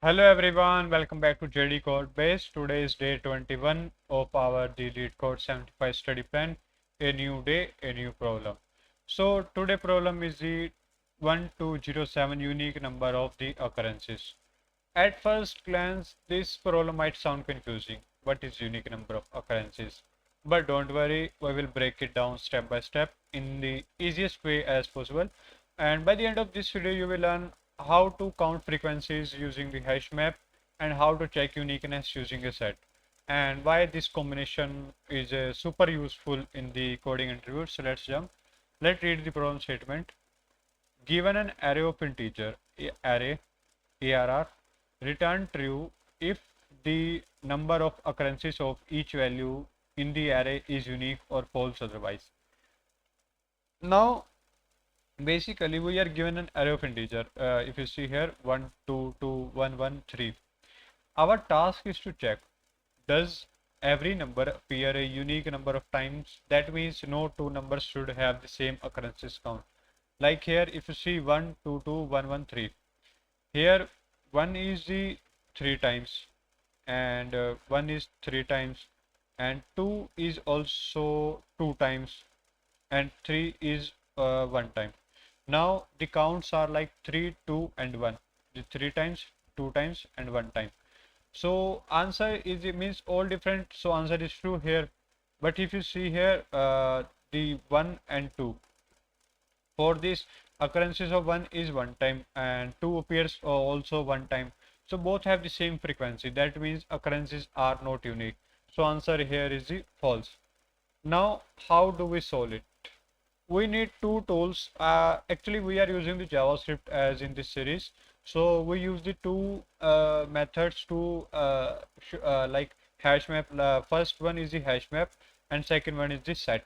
Hello everyone, welcome back to JDCodebase. Today is day 21 of our the LeetCode 75 study plan. A new day, a new problem. So today problem is the 1207 unique number of the occurrences. At first glance, this problem might sound confusing. What is unique number of occurrences? But don't worry, we will break it down step by step in the easiest way as possible. And by the end of this video, you will learn how to count frequencies using the hash map and how to check uniqueness using a set. And why this combination is super useful in the coding interview. So let's jump. Let's read the problem statement. Given an array of integer, array ARR, return true if the number of occurrences of each value in the array is unique or false otherwise. Now, basically, we are given an array of integer. If you see here, 1, 2, 2, 1, 1, 3. Our task is to check, does every number appear a unique number of times? That means no two numbers should have the same occurrences count. Like here, if you see 1, 2, 2, 1, 1, 3. Here 1 is the 3 times and 1 is 3 times and 2 is also 2 times and 3 is 1 time. Now the counts are like 3, 2 and 1. The 3 times, 2 times and 1 time. So answer is, it means all different, so answer is true here. But if you see here the 1 and 2, for this occurrences of 1 is 1 time and 2 appears also 1 time, so both have the same frequency. That means occurrences are not unique, so answer here is the false. Now how do we solve it? We need two tools. Actually we are using the JavaScript as in this series, so we use the two methods to like hash map. First one is the hash map and second one is the set.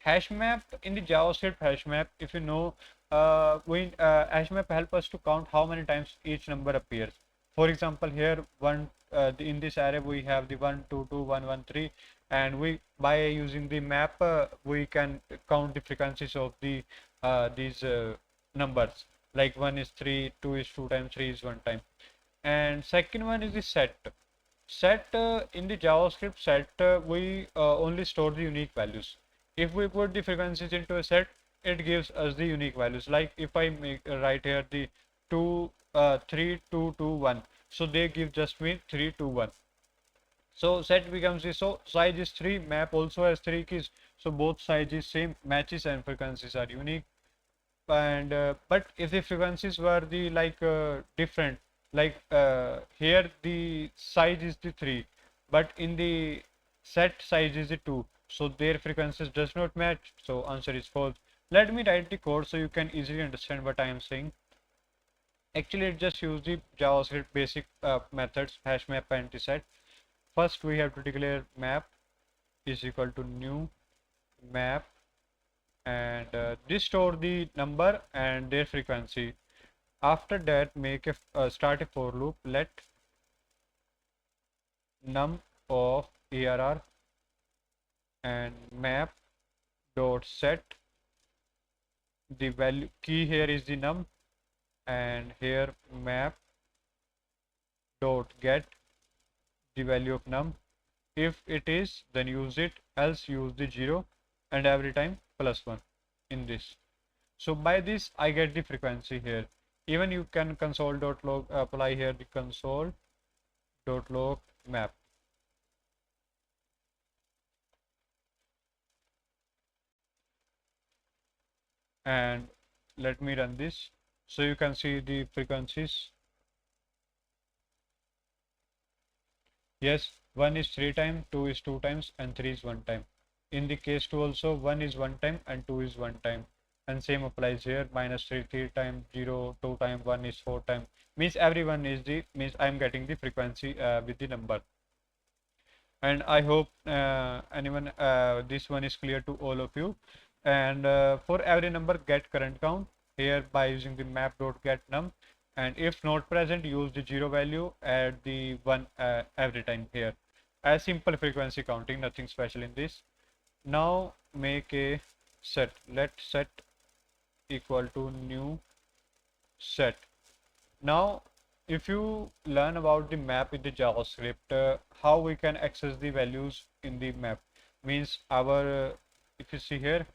HashMap, in the JavaScript HashMap, if you know, HashMap help us to count how many times each number appears. For example, here in this array we have the 1, 2, 2, 1, 1, 3, and we, by using the map, we can count the frequencies of the these numbers. Like 1 is 3, 2 is 2 times, 3 is 1 time. And second one is the set. Set, in the JavaScript set, we only store the unique values. If we put the frequencies into a set, it gives us the unique values. Like if I make write here the 2, 3, 2, 2, 1, so they give just me 3, 2, 1. So set becomes this. So size is 3, map also has 3 keys, so both sizes same, matches and frequencies are unique. And but if the frequencies were the different, like here the size is the 3, but in the set size is the 2, so their frequencies does not match, so answer is false. Let me write the code so you can easily understand what I am saying. Actually it just use the JavaScript basic methods, hash map and set. First we have to declare map is equal to new map, and this store the number and their frequency. After that make a start a for loop. Let num of ARR and map dot set, the value key here is the num, and here map dot get the value of num. If it is, then use it, else use the 0, and every time +1 in this. So by this I get the frequency here. Even you can console.log apply here the console.log map. And let me run this so you can see the frequencies. Yes, 1 is 3 times, 2 is 2 times and 3 is 1 time. In the case 2 also 1 is 1 time and 2 is 1 time, and same applies here. -3 3 times, 0 2 times, 1 is 4 times, means everyone is the, means I am getting the frequency with the number. And I hope anyone this one is clear to all of you. And for every number get current count here by using the map.get num, and if not present use the 0 value, add the 1 every time here, as simple frequency counting, nothing special in this. Now make a set. Let set equal to new set. Now if you learn about the map in the JavaScript, how we can access the values in the map means our if you see here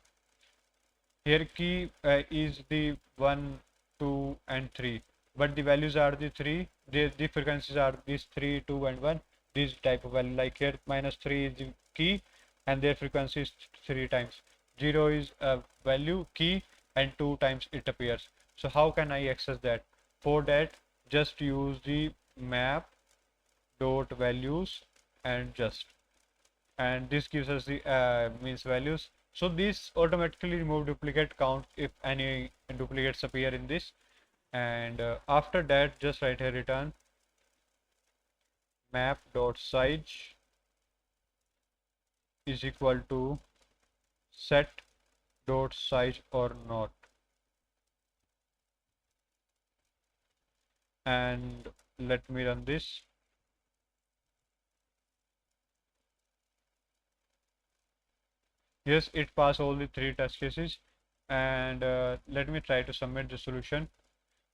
key is the 1, 2 and 3, but the values are the 3, the frequencies are these 3, 2 and 1, this type of value. Like here -3 is the key and their frequency is 3 times, 0 is a value key and 2 times it appears. So how can I access that? For that, just use the map dot values and this gives us the means values. So this automatically remove duplicate count if any duplicates appear in this. And after that, just write here return map dot size is equal to set dot size or not. And let me run this. Yes, it passed all the 3 test cases. And let me try to submit the solution.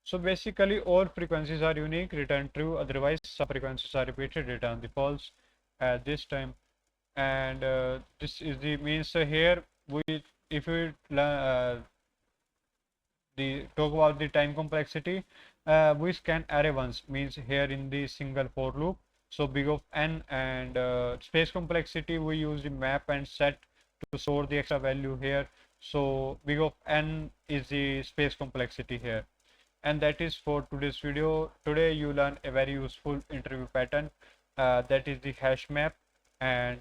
So basically all frequencies are unique, return true, otherwise some frequencies are repeated, return the false at this time. And this is the means here if we talk about the time complexity, we scan array once means here in the single for loop. So big of n, and space complexity we use the map and set to store the extra value here. So big of n is the space complexity here. And that is for today's video. Today you learn a very useful interview pattern, that is the hash map and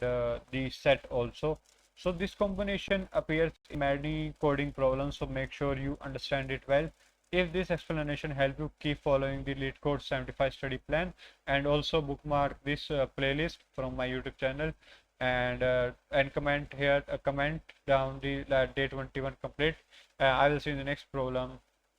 the set also. So this combination appears in many coding problems, so make sure you understand it well. If this explanation helped you, keep following the LeetCode 75 study plan, and also bookmark this playlist from my YouTube channel, and comment here, comment down the day 21 complete. I will see you in the next problem.